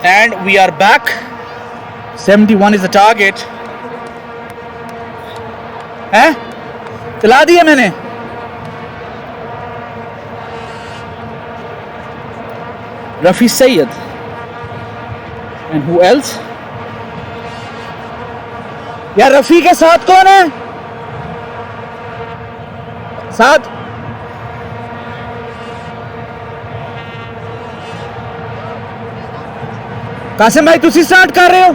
And we are back. 71 is the target. है? चला दिया मैंने. Rafi Sayyid. And who else? यार रफी के साथ कौन है? साथ कासिम भाई तुसी स्टार्ट कर रहे हो?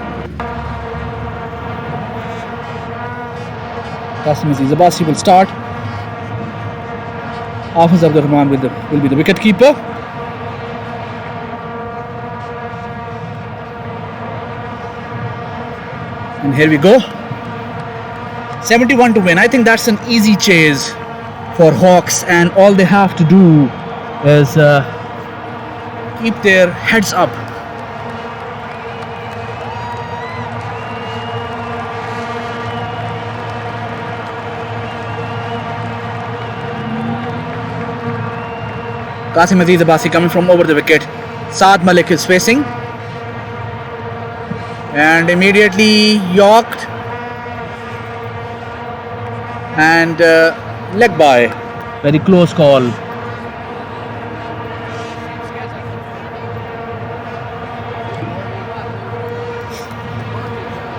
Qasim Aziz Abbasi will start. Hafiz Abdul Rahman will be the wicket keeper. And here we go. 71 to win. I think that's an easy chase for Hawks, and all they have to do is keep their heads up. Qasim Aziz Abbasi coming from over the wicket. Saad Malik is facing and immediately yorked and leg by. Very close call.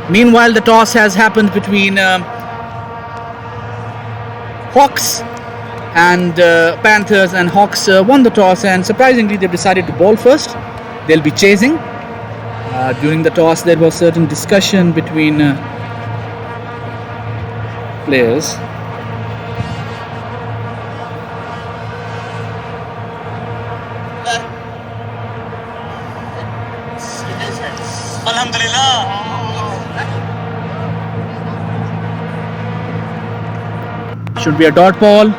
Meanwhile, the toss has happened between Hawks and Panthers, and Hawks won the toss, and surprisingly they've decided to bowl first. They'll be chasing. During the toss there was certain discussion between players. Should be a dot ball.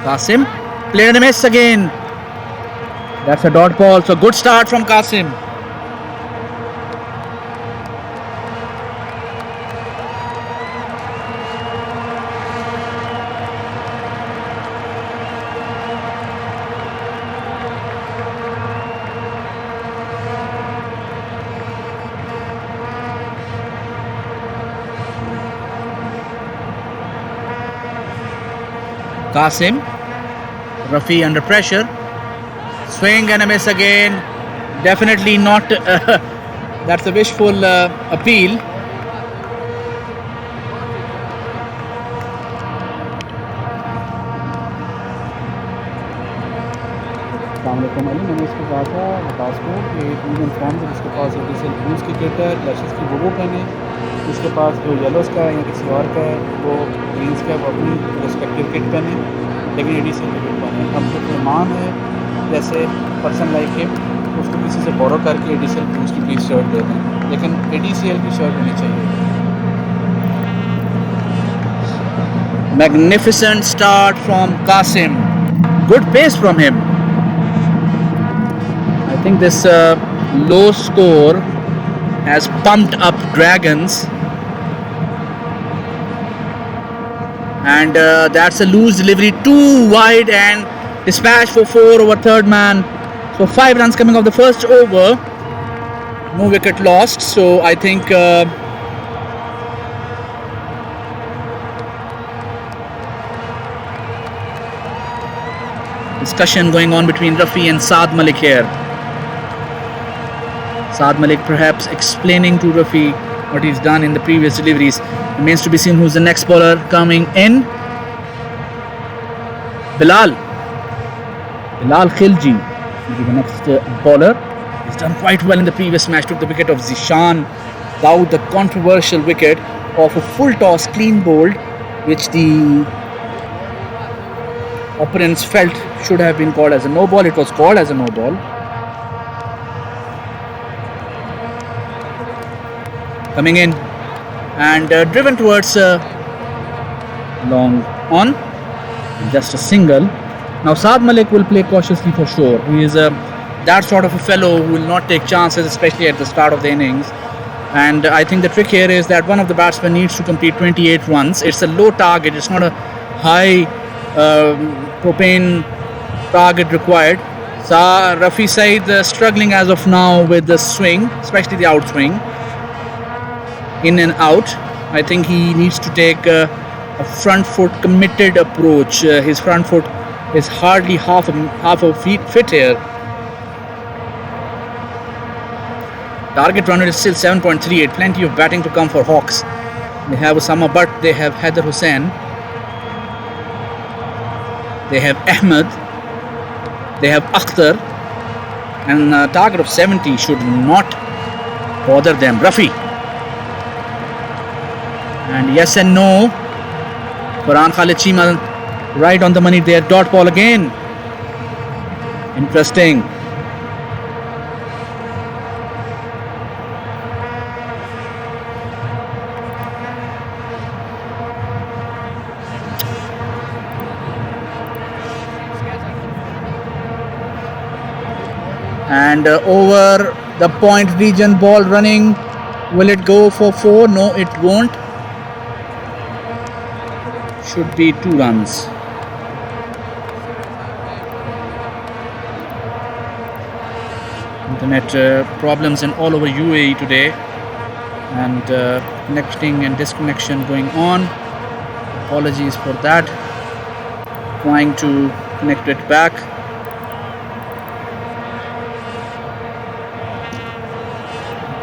Qasim played a miss again. That's a dot ball. So good start from Qasim. Qasim, Rafi under pressure, swing and a miss again. Definitely not. That's a wishful appeal. मैंने इसको कहा था आकाश को कि please inform कि जिसके पास ADCL blues cricket है clashes की वो पहने, जिसके पास जो येलोस का है या किसी और का है वो ग्रीन्स का है वो अपनी रिस्पेक्टिव किट पहने, लेकिन ADCL की किट पहने. अब जो मेहमान है जैसे पर्सन लाइक हिम उसको किसी से बोरो करके ADCL ब्लूज़ की प्लीज़ शर्ट दे दें, लेकिन ADCL की शर्ट होनी चाहिए. Magnificent start from Qasim. Good pace from him. I think this low score has pumped up Dragons, and that's a loose delivery, too wide, and dispatch for 4 over third man. So 5 runs coming off the first over, no wicket lost. So I think discussion going on between Rafi and Saad Malik here. Saad Malik perhaps explaining to Rafi what he's done in the previous deliveries. Remains to be seen who's the next bowler coming in. Bilal Khilji will be the next bowler. He's done quite well in the previous match. Took the wicket of Zishan Dawood, the controversial wicket of a full toss clean bowled, which the opponents felt should have been called as a no ball. It was called as a no ball. Coming in and driven towards long on, just a single. Now Saad Malik will play cautiously for sure. He is that sort of a fellow who will not take chances, especially at the start of the innings. And I think the trick here is that one of the batsmen needs to complete 28 runs. It's a low target. It's not a high propane target required. Rafi Saeed struggling as of now with the swing, especially the outswing, in and out. I think he needs to take a front foot committed approach. His front foot is hardly half a fit here. Target run rate is still 7.38. Plenty of batting to come for Hawks. They have Osama Butt, they have Haider Hussain, they have Ahmed, they have Akhtar, and a target of 70 should not bother them. Rafi. And yes and no. Farhan Khalid Cheema right on the money there. Dot ball again. Interesting. And over the point region, ball running. Will it go for 4? No, it won't. Should be 2 runs. Internet problems in all over UAE today, and connecting and disconnection going on. Apologies for that. Trying to connect it back.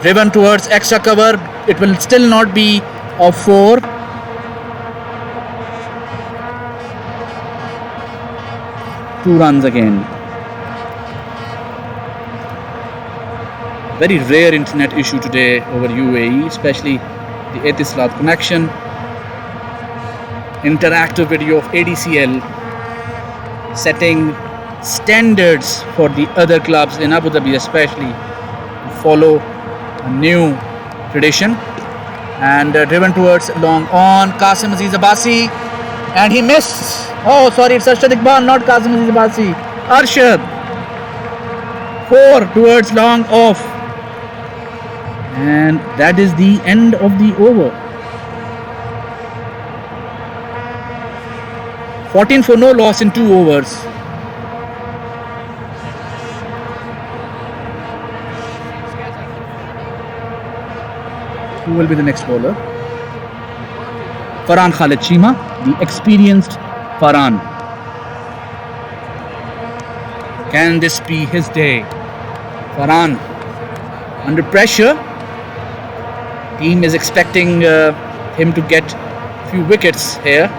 Driven towards extra cover. It will still not be of 4. Two runs again. Very rare internet issue today over UAE, especially the Etisalat connection. Interactive video of ADCL setting standards for the other clubs in Abu Dhabi, especially to follow a new tradition. And driven towards long on. Qasim Aziz Abbasi, and he missed. Oh, sorry, it's Arshad Iqbal, not Qasim Aziz Abbasi. Arshad. 4 towards long off. And that is the end of the over. 14 for no loss in 2 overs. Who will be the next bowler? Farhan Khalid Cheema, the experienced Farhan. Can this be his day? Farhan under pressure. Team is expecting him to get a few wickets here.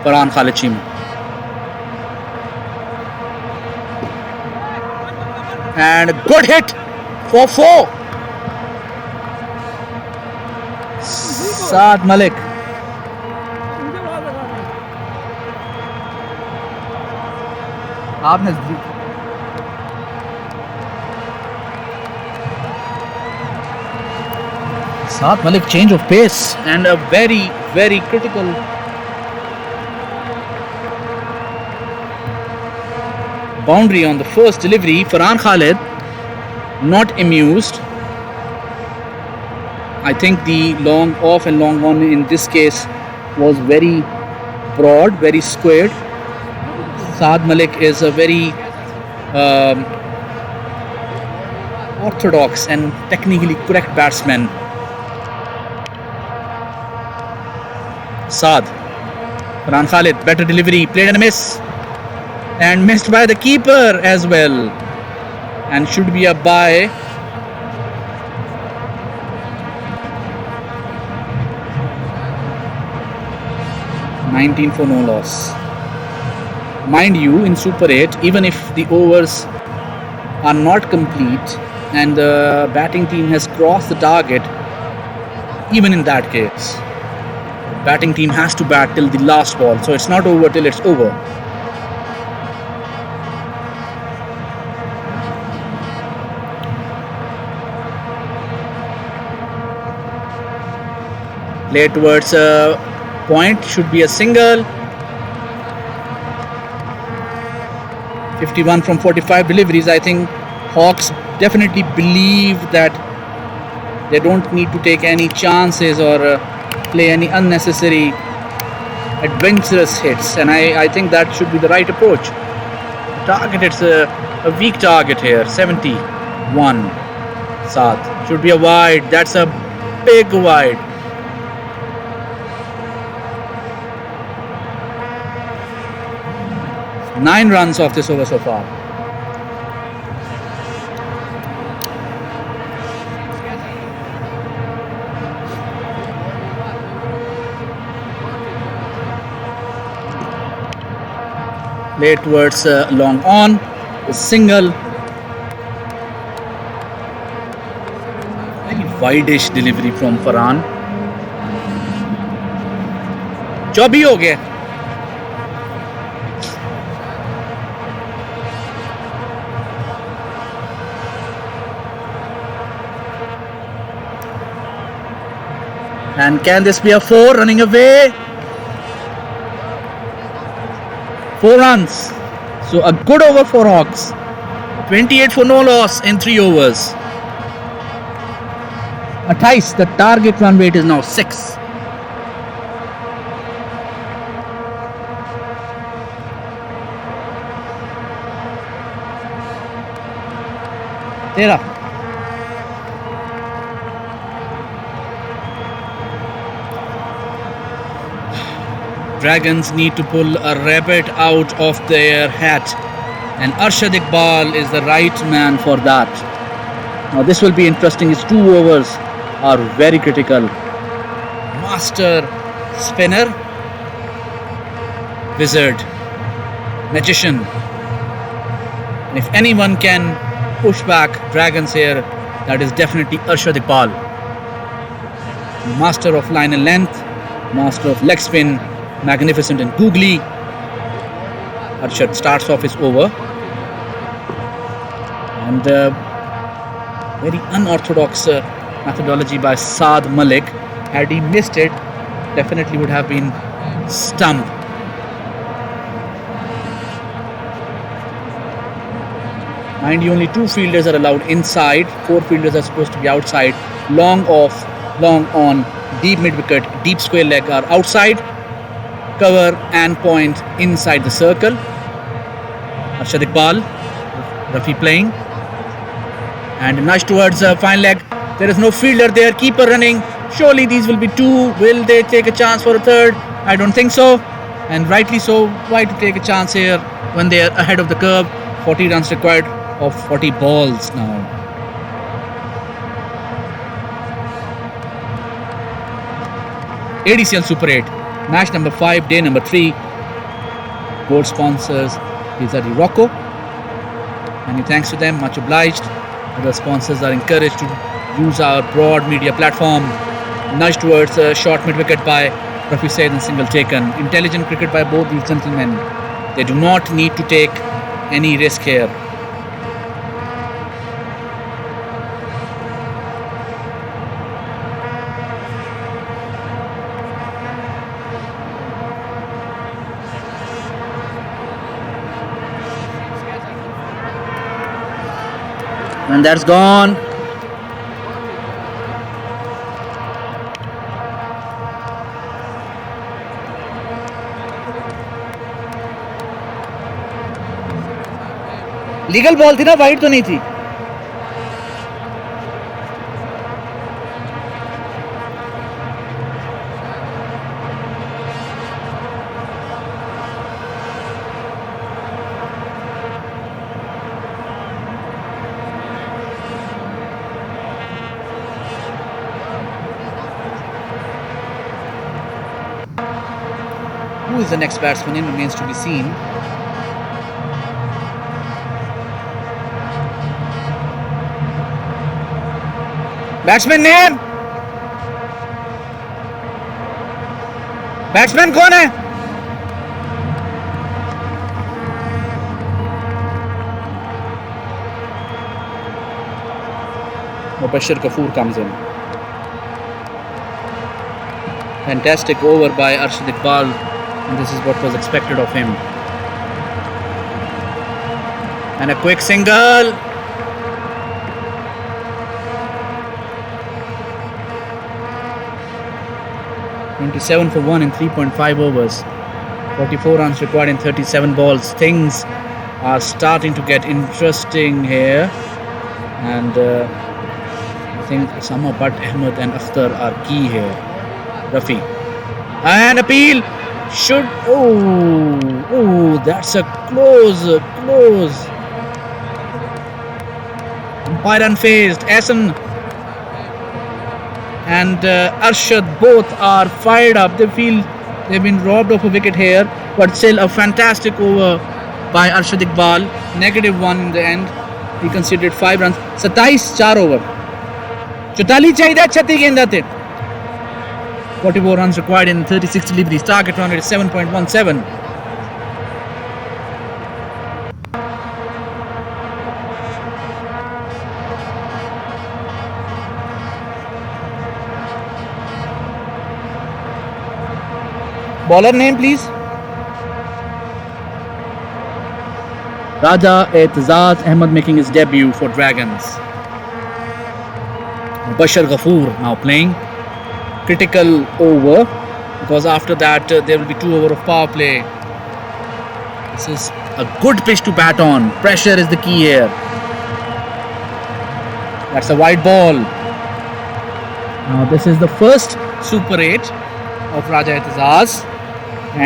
Farhan Khalid Cheema. And a good hit for 4. Saad Malik. Saad Malik, change of pace and a very, very critical boundary on the first delivery. Farhan Khalid not amused. I think the long off and long on in this case was very broad, very squared. Saad Malik is a very orthodox and technically correct batsman. Saad. Farhan Khalid, better delivery, played and a miss. And missed by the keeper as well. And should be up by 19 for no loss. Mind you, in Super 8, even if the overs are not complete and the batting team has crossed the target, Even in that case, batting team has to bat till the last ball, so it's not over till it's over. Play towards a point, should be a single. 51 from 45 deliveries. I think Hawks definitely believe that they don't need to take any chances or play any unnecessary adventurous hits, and I think that should be the right approach. Target, it's a weak target here. 71. Saad, should be a wide. That's a big wide. Nine runs off this over so far. Play towards long on, a single. Very wide-ish delivery from Farhan. Job hi ho gaya. And can this be a 4 running away? 4 runs. So a good over for Hawks. 28 for no loss in 3 overs. 28, the target run rate is now 6. Tera. Dragons need to pull a rabbit out of their hat, and Arshad Iqbal is the right man for that. Now this will be interesting. His 2 overs are very critical. Master spinner, wizard, magician, and if anyone can push back Dragons here, that is definitely Arshad Iqbal. Master of line and length, master of leg spin, magnificent and googly. Arshad starts off his over, and very unorthodox methodology by Saad Malik. Had he missed it, definitely would have been stumped. Mind you, only 2 fielders are allowed inside, 4 fielders are supposed to be outside. Long off, long on, deep mid wicket, deep square leg are outside. Cover and point inside the circle. Arshad Iqbal, Rafi playing, and nice towards fine leg. There is no fielder there, keeper running. Surely these will be 2. Will they take a chance for a 3rd? I don't think so, and rightly so. Why to take a chance here when they are ahead of the curve? 40 runs required of 40 balls now. ADCL Super 8. Match number 5, day number 3. Board sponsors is Rocco. Many thanks to them, much obliged. Other sponsors are encouraged to use our broad media platform. Nudge towards a short mid wicket by Rafi Said and single taken. Intelligent cricket by both these gentlemen. They do not need to take any risk here. And that's gone. Legal ball थी ना, wide तो नहीं थी. Who is the next batsman in remains to be seen. Batsman name. Batsman कौन है? Mubashir Kafoor comes in. Fantastic over by Arshad Iqbal, and this is what was expected of him. And a quick single. (27 for 1 in 3.5 overs. 44 runs required in 37 balls. Things are starting to get interesting here, and I think Sama Butt, Ahmed and Akhtar are key here. Rafi. And appeal. Should. Oh, that's a close. Umpire unfazed. Ahsan and Arshad both are fired up. They feel they've been robbed of a wicket here, but still a fantastic over by Arshad Iqbal. -1 in the end. He conceded 5 runs. 27 4 over. 44 चाहिए 36 गेंदा थे. 44 runs required in 36 deliveries. Target run rate is 7.17. Bowler name, please. Raja Etazaz Ahmed making his debut for Dragons. Bashar Ghafoor now playing. Critical over, because after that there will be 2 over of power play. This is a good pitch to bat on. Pressure is the key here. That's a wide ball. Now this is the first Super 8 of Raja Etazaz,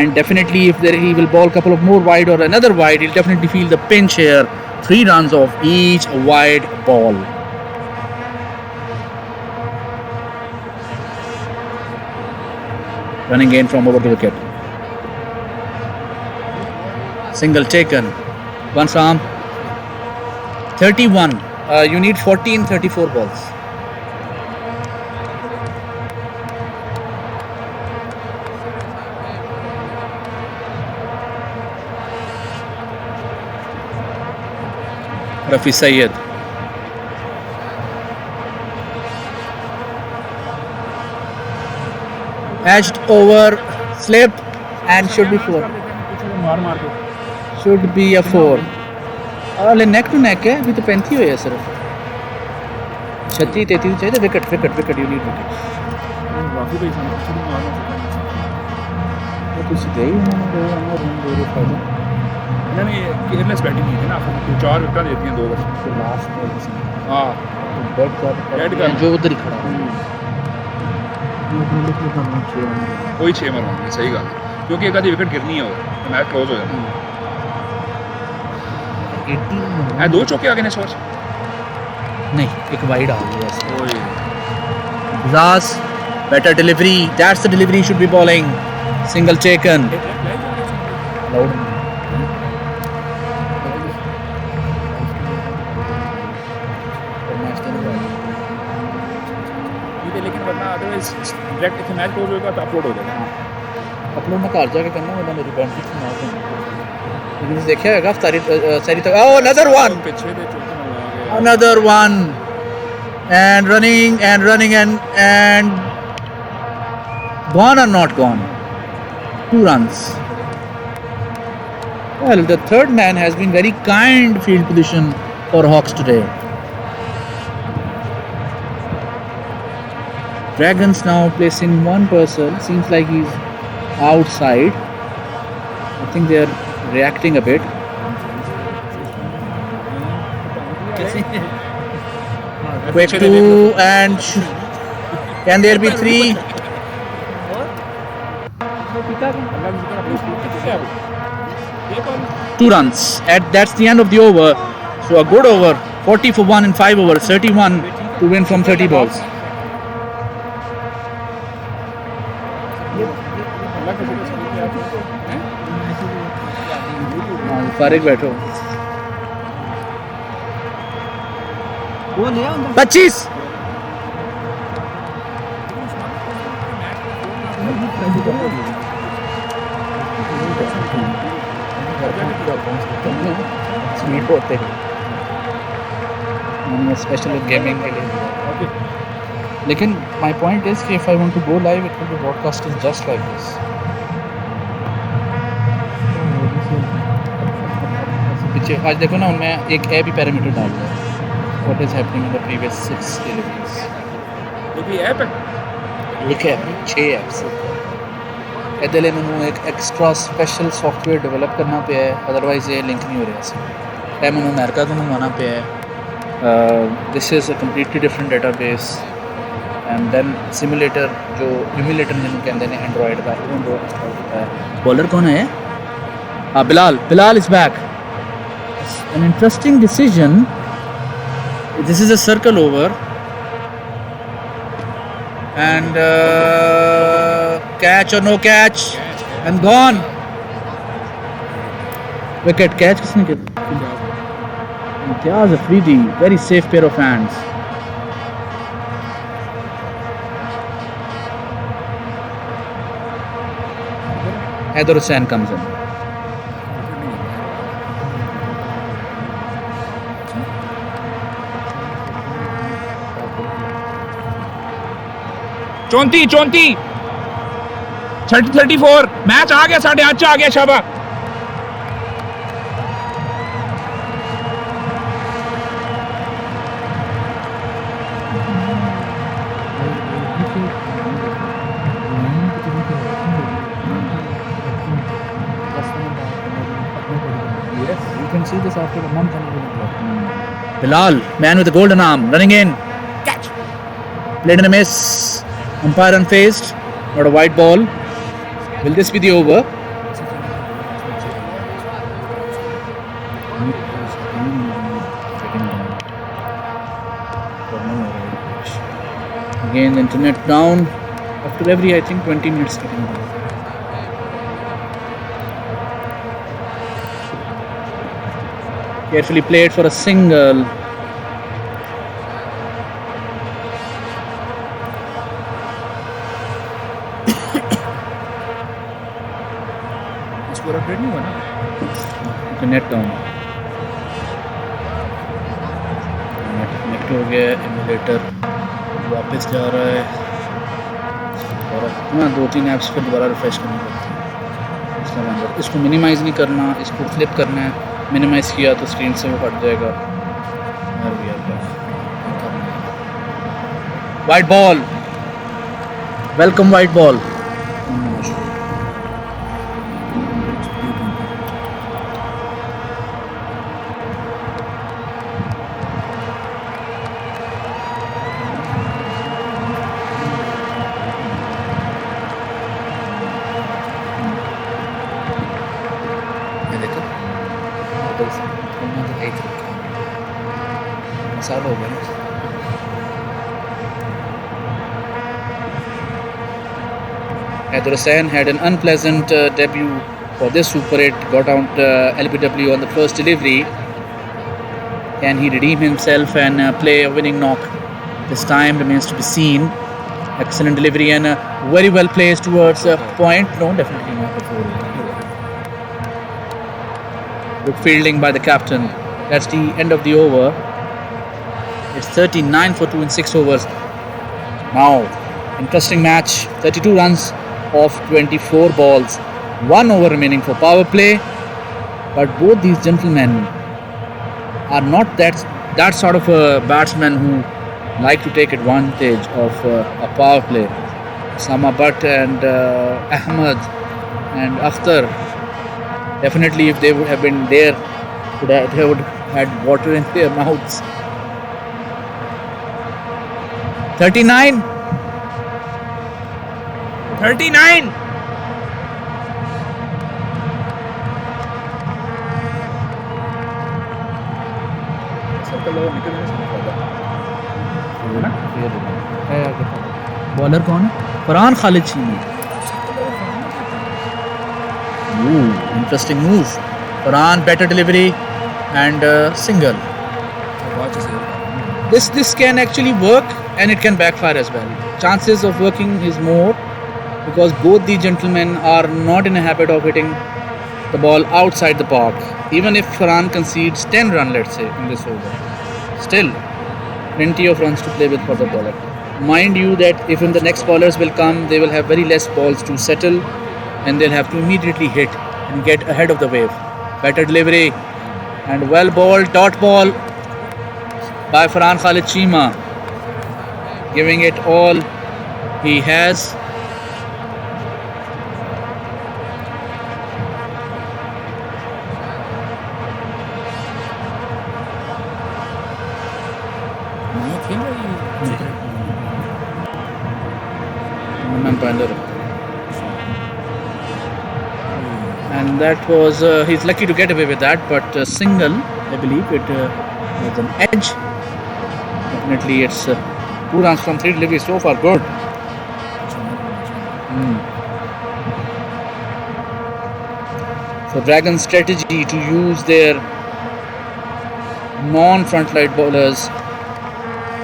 and definitely if he will bowl a couple of more wide or another wide, he'll definitely feel the pinch here. 3 runs off each wide ball. Running in from over the wicket. Single taken. One arm. 31. You need 14, 34 balls. Rafi Sayyed. Edged over, slip, and should be 4. Should be a 4. Neck to neck है, अभी तो 35 हुए हैं सिर्फ. 36 33 चाहिए. Wicket. You need wicket. कुछ गई उन्होंने फायदा. नहीं केयरलेस बैटिंग की थी ना, आपको 4 विकेट देती हैं 2 ओवर. लास्ट में. हाँ. बैट कर जो उधर ही खड़ा है. कोई 6 मरवाएंगे, सही गल, क्योंकि एक आधी विकेट गिरनी है और मैच क्लोज हो जाना. 2 चौके आ गए इस बार. नहीं, एक वाइड आ गया. Zaz, better delivery. That's the delivery he should be bowling. Single taken. Loud. लेकिन वरना अदरवाइज डायरेक्ट मैच क्लोज होगा तो अपलोड हो जाएगा. अपलोड मैं घर जाके करना, वरना मेरी बैंड की ना हो. लेकिन देखिए होगा सारी तक. Oh, another one. Another one. And running and gone or not gone. 2 runs. Well, the third man has been very kind field position for Hawks today. Dragons now placing one person. Seems like he's outside. I think they're reacting a bit. Quick 2 and can there be 3? 2 runs. That's the end of the over. So a good over. 40 for 1 in 5 overs. 31 to win from 30 balls. फारिग बैठो. 25. Sweet होते हैं special gaming के लिए. Okay. लेकिन my point is कि if I want to go live it will be broadcasting just like this. पीछे आज देखो ना उनमें एक ए भी पैरामीटर डाल दिया what is happening in the previous 6 deliveries. ये भी ऐप है. एक ऐप 6 ऐप्स ਇਹਦੇ ਲਈ ਮੈਨੂੰ ਇੱਕ ਐਕਸਟਰਾ ਸਪੈਸ਼ਲ ਸੌਫਟਵੇਅਰ ਡਿਵੈਲਪ ਕਰਨਾ ਪਿਆ ਹੈ ਅਦਰਵਾਈਜ਼ ਇਹ ਲਿੰਕ ਨਹੀਂ ਹੋ ਰਿਹਾ ਸੀ. ਇਹ ਮੈਨੂੰ ਅਮਰੀਕਾ ਤੋਂ ਮੰਗਵਾਉਣਾ ਪਿਆ ਹੈ. This is a completely different database and then simulator ਜੋ ਇਮੂਲੇਟਰ ਜਿਹਨੂੰ ਕਹਿੰਦੇ ਨੇ ਐਂਡਰੋਇਡ ਦਾ ਉਹ ਬੋਲਰ ਕੌਣ ਹੈ? Bilal is back. An interesting decision. This is a circle over and catch or no catch and gone. Wicket catch किसने किया? Imtiaz Afridi, very safe pair of hands. Haider Hussain comes in. चौंती 34 match आ गया 8:30 आ गया शाबा. Yes, you can see this after a month. Bilal, man with the golden arm, running in. Catch. Played in a miss. Umpire unfazed. Not a white ball. Will this be the over? Again, the internet down. After every, I think, 20 minutes getting down. Carefully played for a single. Score update नहीं हुआ ना. Net down. Net हो गया. Emulator वापस जा रहा है और अपना 2-3 ऐप्स पर दोबारा रिफ्रेश करना पड़ता है. इसको मिनिमाइज़ नहीं करना, इसको फ्लिप करना है. मिनिमाइज़ किया तो स्क्रीन से वो हट जाएगा. White ball. Welcome white ball. साल हो गए. Haider Hussain had an unpleasant debut for this Super-8. Got out LBW on the first delivery. Can he redeem himself and play a winning knock? This time remains to be seen. Excellent delivery and very well placed towards a point. No, definitely not before. Good fielding by the captain. That's the end of the over. It's 39 for 2 in 6 overs. Now, interesting match. 32 runs off 24 balls. 1 over remaining for power play. But both these gentlemen are not that sort of a batsman who like to take advantage of a power play. Sama Butt and Ahmed and Akhtar, definitely if they would have been there, they would have had water in their mouths. 39. Bowler कौन है? फरहान खालिद चीनी. Interesting move. Farhan, better delivery and single. This can actually work and it can backfire as well. Chances of working is more because both the gentlemen are not in a habit of hitting the ball outside the park. Even if Farhan concedes 10 runs, let's say, in this over, still plenty of runs to play with for the bowler. Mind you that if in the next bowlers will come, they will have very less balls to settle and they'll have to immediately hit and get ahead of the wave. Better delivery and well bowled dot ball by Farhan Khalid Chima, giving it all he has. And that was he's lucky to get away with that, but single, I believe it was an edge. Definitely it's 2 runs from 3 deliveries so far, good. So Dragon's strategy to use their non-frontlight bowlers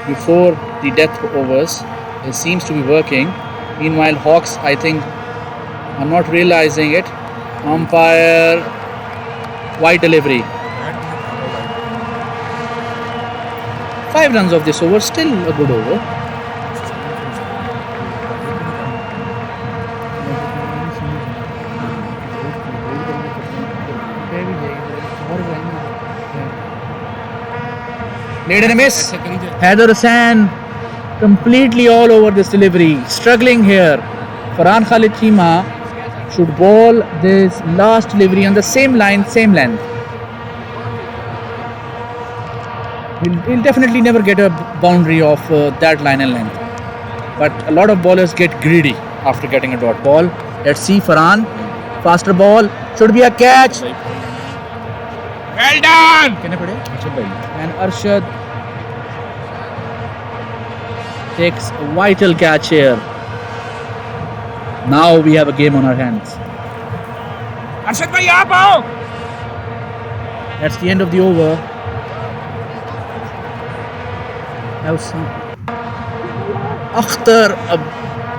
before the death overs, it seems to be working. Meanwhile, Hawks, I think, are not realizing it. Umpire, wide delivery. 5 runs of this over, still a good over. Played and a miss. Haider Hussain completely all over this delivery. Struggling here. Farhan Khalid Chima should bowl this last delivery on the same line, same length. He'll definitely never get a boundary of that line and length. But a lot of bowlers get greedy after getting a dot ball. Let's see Farhan. Faster ball. Should be a catch. Well done. And Arshad takes a vital catch here. Now we have a game on our hands. Arshad bhai, aap aao. That's the end of the over.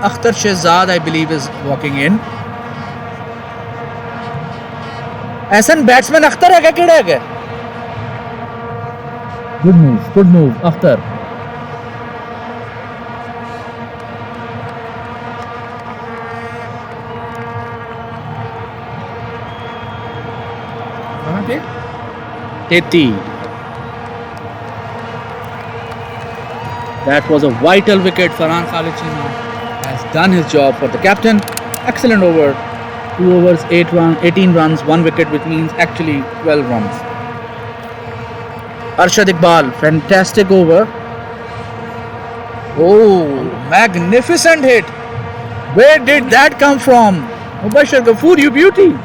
Akhtar Shehzad, I believe, is walking in. Ehsan, batsman Akhtar hai kya, kida hai kya? Good move, Akhtar. Teti. That was a vital wicket. Farhan Khalid Chima has done his job for the captain. Excellent over. 2 overs, 18 runs, 1 wicket, which means actually 12 runs. Arshad Iqbal, fantastic over. Oh, magnificent hit. Where did that come from? Mubashir Ghafoor, you beauty.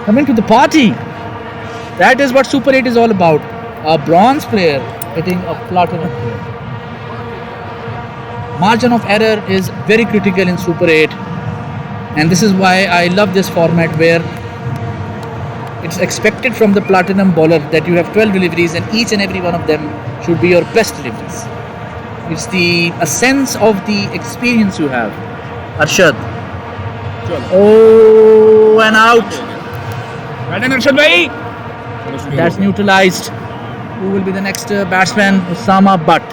Coming to the party. That is what Super 8 is all about. A bronze player hitting a platinum player. Margin of error is very critical in Super 8. And this is why I love this format, where it's expected from the platinum bowler that you have 12 deliveries and each and every one of them should be your best deliveries. It's a sense of the experience you have. Arshad. Oh, and out. Well done, Arshad bhai. That's neutralized. Who will be the next batsman? Osama Butt.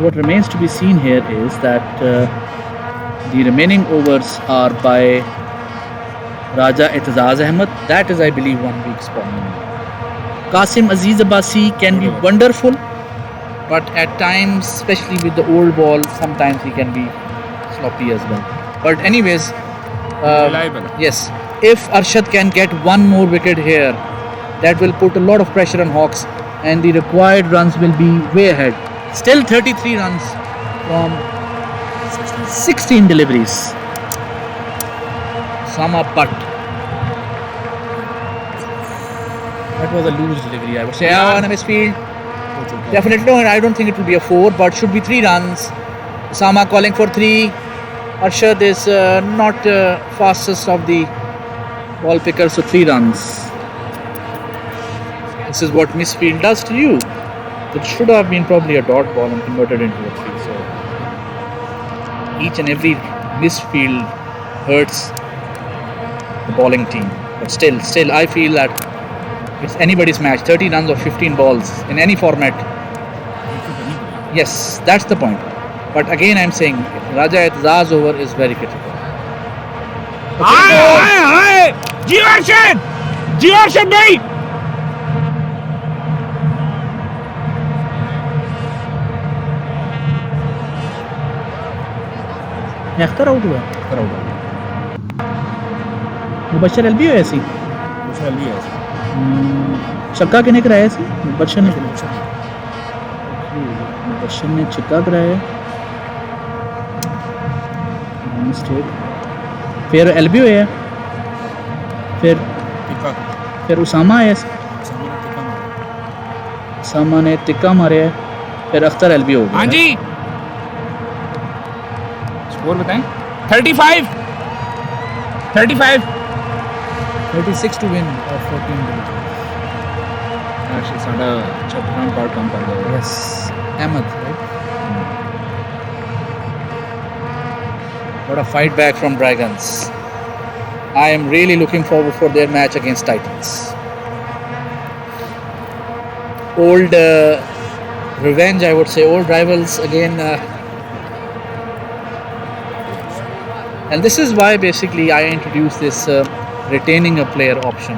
What remains to be seen here is that the remaining overs are by Raja Etazaz Ahmed. That is, I believe, 1 week's problem. Qasim Aziz Abbasi can be wonderful, but at times, especially with the old ball, sometimes he can be sloppy as well. But anyways, yes, if Arshad can get 1 more wicket here, that will put a lot of pressure on Hawks and the required runs will be way ahead. Still 33 runs from 16 deliveries. Sama Butt. That was a loose delivery, I would say. On a misfield. Definitely no, I don't think it will be a 4, but should be 3 runs. Sama calling for 3. Arshad is not fastest of the ball pickers, so 3 runs. This is what misfield does to you. It should have been probably a dot ball and converted into a 3. So each and every missed field hurts the bowling team. But still, I feel that it's anybody's match. 30 runs or 15 balls in any format. Yes, that's the point. But again, I'm saying Raja Etizaz over is very critical. G-Version नहीं Akhtar out हुआ Mubashar LB हो ऐसी छक्का किने कराया ऐसी मुबशर ने छक्का कराया मिस्टेक फिर एलबी होया फिर उसामा आया उसामा ने टिक्का मारे फिर अख्तर एलबी हो गया हाँ जी स्कोर बताएं 35 36 to win or 14 to win. Actually, साढ़ा 56 कार्ड कम कर गया Yes, Ahmed, right? What a fight back from Dragons. I am really looking forward for their match against Titans. Old revenge, I would say, old rivals again. And this is why basically I introduced this retaining a player option,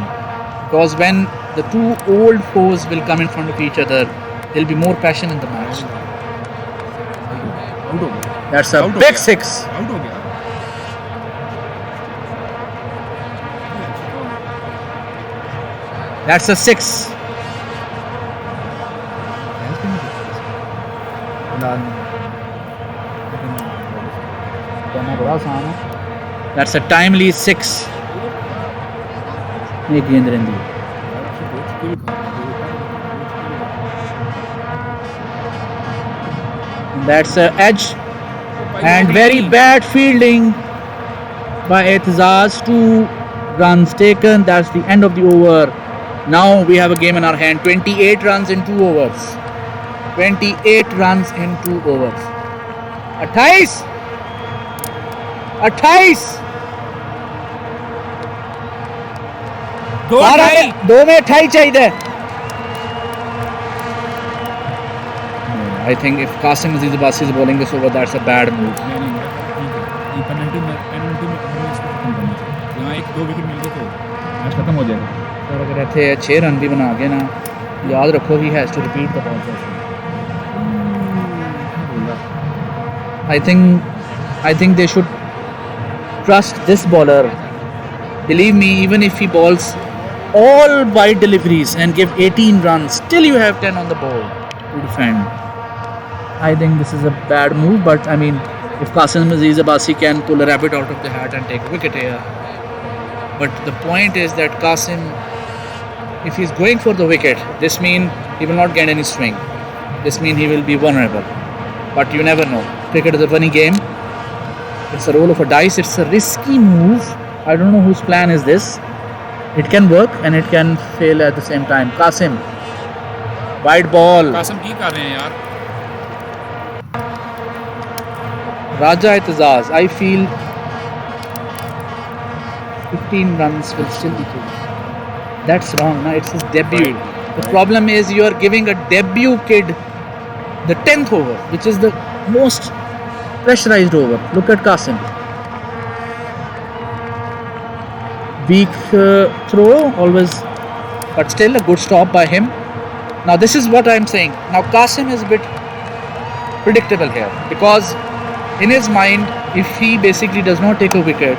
because when the two old foes will come in front of each other, there'll be more passion in the match. That's a big 6. Out हो गया That's a 6. That's a timely 6. एक गेंद रहती है. That's a edge and very bad fielding by Etizaz. 2 runs taken. That's the end of the over. Now we have a game in our hand. 28 runs in 2 overs. 28 runs in 2 overs. 28. 28. दो में 28 चाहिए. I think if Qasim Aziz Abbasi is bowling this over, that's a bad move. यहाँ 1-2 wicket मिल गए तो match खत्म हो जाएगा. और अगर ऐसे 6 रन भी बना गए ना, याद रखो he has to repeat the ball session. I think they should trust this bowler. Believe me, even if he bowls all wide deliveries and give 18 runs, still you have 10 on the ball to defend. I think this is a bad move, but I mean, if Qasim Aziz Abbasi can pull a rabbit out of the hat and take a wicket here. But the point is that Qasim, if he's going for the wicket, this means he will not get any swing. This means he will be vulnerable. But you never know. Cricket is a funny game. It's a roll of a dice. It's a risky move. I don't know whose plan is this. It can work and it can fail at the same time. Qasim, wide ball. Qasim की कर रहे हैं यार. Raja Etizaz, I feel 15 runs will still be good. That's wrong, na? It's his debut. The problem is you are giving a debut kid the 10th over, which is the most pressurized over. Look at Qasim. Weak throw, always, but still a good stop by him. Now this is what I'm saying. Now Qasim is a bit predictable here, because in his mind, if he basically does not take a wicket,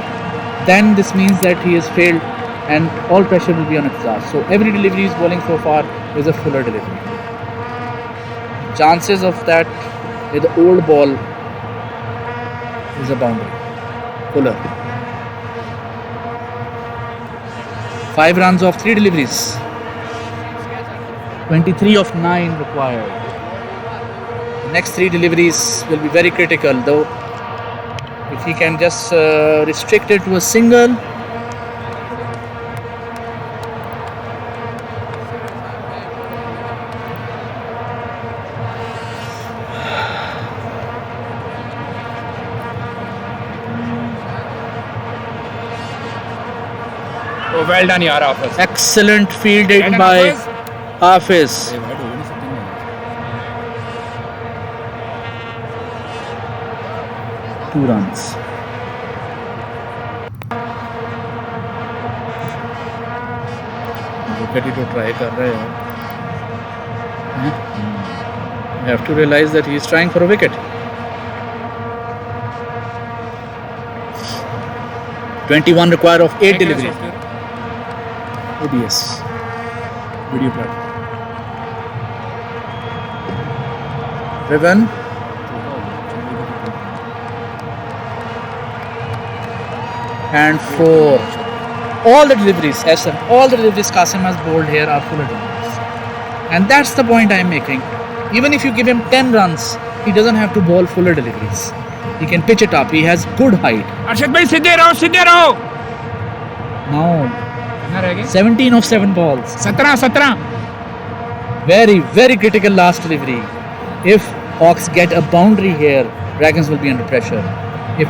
then this means that he has failed and all pressure will be on Etizaz. So every delivery he's bowling so far is a fuller delivery. Chances of that with the old ball is a boundary. Fuller. 5 runs off 3 deliveries. 23 of 9 required. Next 3 deliveries will be very critical, though. If he can just restrict it to a single. Oh, well done, yaar, Hafiz. Excellent fielding Well done, by Hafiz. Hafiz. ये wide हो नहीं सकती ना 2 runs. Wicket ही तो try कर रहे हैं. You have to realize that he is trying for a wicket. 21 require of 8 deliveries. OBS video platform. Driven. And 4. All the deliveries, all the deliveries Qasim has bowled here are full deliveries. And that's the point I'm making. Even if you give him 10 runs, he doesn't have to bowl fuller deliveries. He can pitch it up. He has good height. Arshad भाई सीधे रहो, सीधे रहो. Now, कितना रह गए? 17 of 7 balls. 17. Very, very critical last delivery. If Hawks get a boundary here, Dragons will be under pressure. If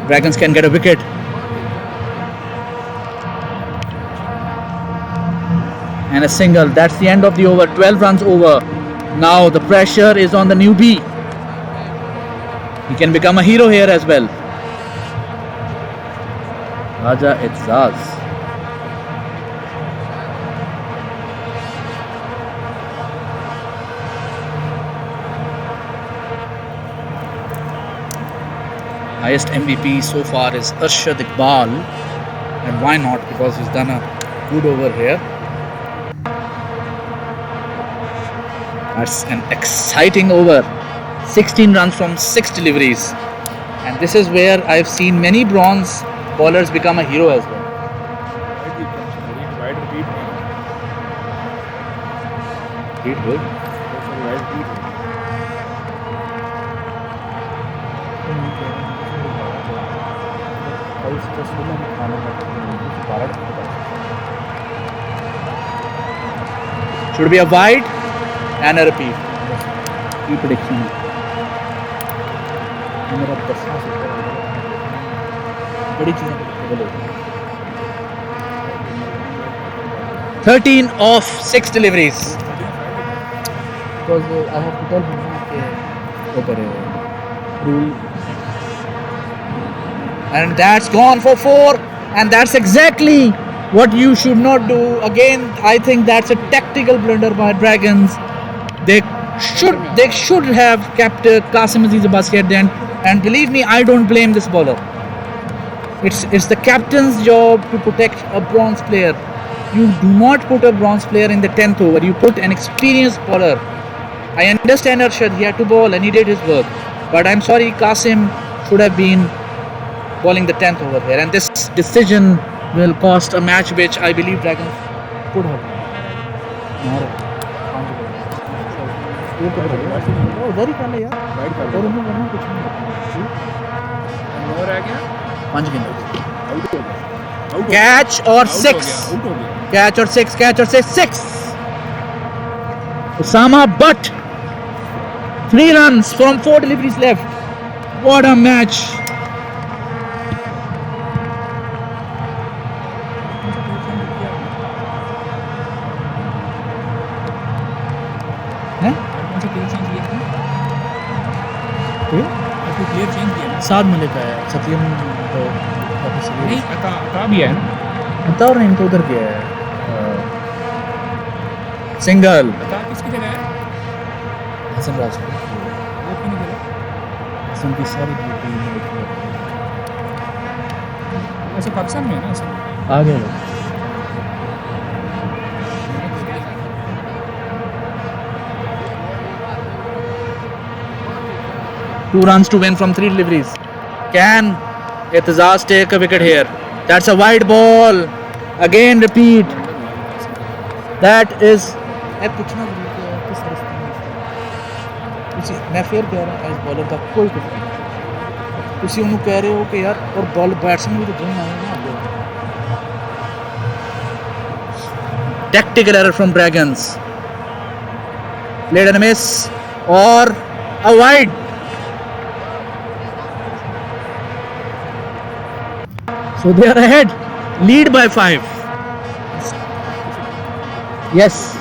Dragons can get a wicket, and a single, that's the end of the over. 12 runs over. Now the pressure is on the newbie. He can become a hero here as well. Raja Itzaz. Highest MVP so far is Arshad Iqbal, and why not, because he's done a good over here. That's an exciting over. 16 runs from 6 deliveries, and this is where I've seen many bronze bowlers become a hero as well. Wide repeat. Read good. Should be a wide and a repeat. Key prediction. मेरा 10 बड़ी चीज़ें predictable होती हैं. 13 of 6 deliveries. Because I have to tell him कि वो करे rule. And that's gone for 4, and that's exactly what you should not do. Again, I think that's a tactical blunder by Dragons. They should have kept Qasim Aziz Abbasi at the end, and believe me, I don't blame this bowler. It's the captain's job to protect a bronze player. You do not put a bronze player in the 10th over. You put an experienced bowler. I understand Arshad, he had to bowl and he did his work, but I'm sorry, Qasim should have been bowling the 10th over here, and this decision will cost a match which I believe Dragons could have. उधर ही कर ले यार, और उन्हें वरना कुछ नहीं. और रह गया. 5 गेंद. Catch or 6? Catch or 6? Catch or 6? Osama Butt. 3 runs from 4 deliveries left. What a match! Player change किया. साथ में लेकर आया सत्यम तो नहीं, अता भी है ना. अता और नहीं तो उधर गया है. सिंगल. अता किसकी जगह है? हसन राजपूत. वो क्यों नहीं खेला? हसन की सारी ड्यूटी वैसे पाकिस्तान में है ना असल. आ गए लोग. Two runs to win from 3 deliveries. Can Itazaz take a wicket here? That's a wide ball. Again repeat. That is. मैं फिर कह रहा हूँ इस बॉलर का कोई कुछ नहीं. तुसी उन्होंने कह रहे हो कि यार और बॉल बैट्समैन भी तो गेम आए ना. Tactical error from Dragons. Played and a miss or a wide. So they are ahead. Lead by 5. Yes.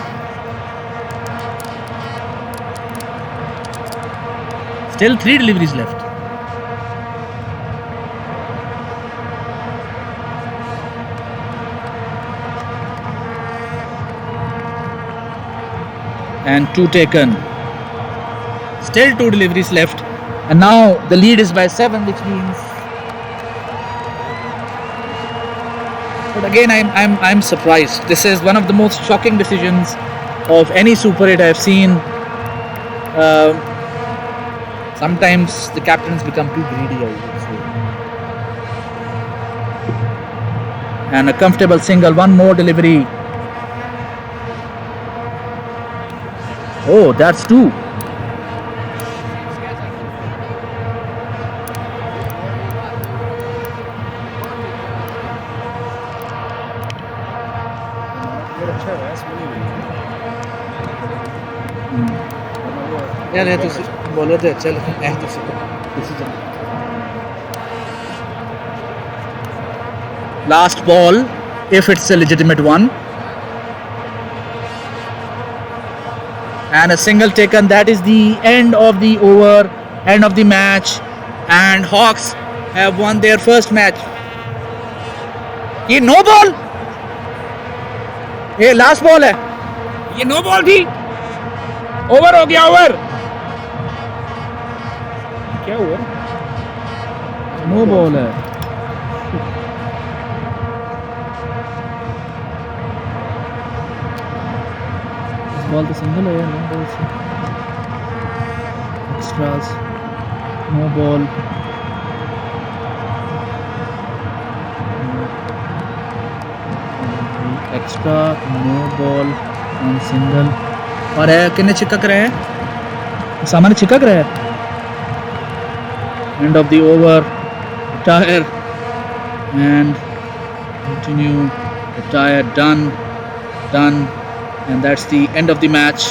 Still 3 deliveries left. And 2 taken. Still 2 deliveries left. And now the lead is by 7, which means. But again, I'm surprised. This is one of the most shocking decisions of any Super 8 I've seen. Sometimes the captains become too greedy, I would say. And a comfortable single, one more delivery. Oh, that's 2. यार है तो bowler तो अच्छा लेकिन है तो decision last ball if it's a legitimate one and a single taken. That is the end of the over, end of the match, and Hawks have won their first match. ये no ball, ये last ball है, ये no ball थी, over हो गया, over क्या हुआ, no ball है. इस बॉल तो सिंगल है, नो बॉल से extras, no ball, extra, no ball on single. और है कितने चिकक रहे हैं, सामने चिकक रहे हैं. End of the over, retire and continue, retire, done, and that's the end of the match.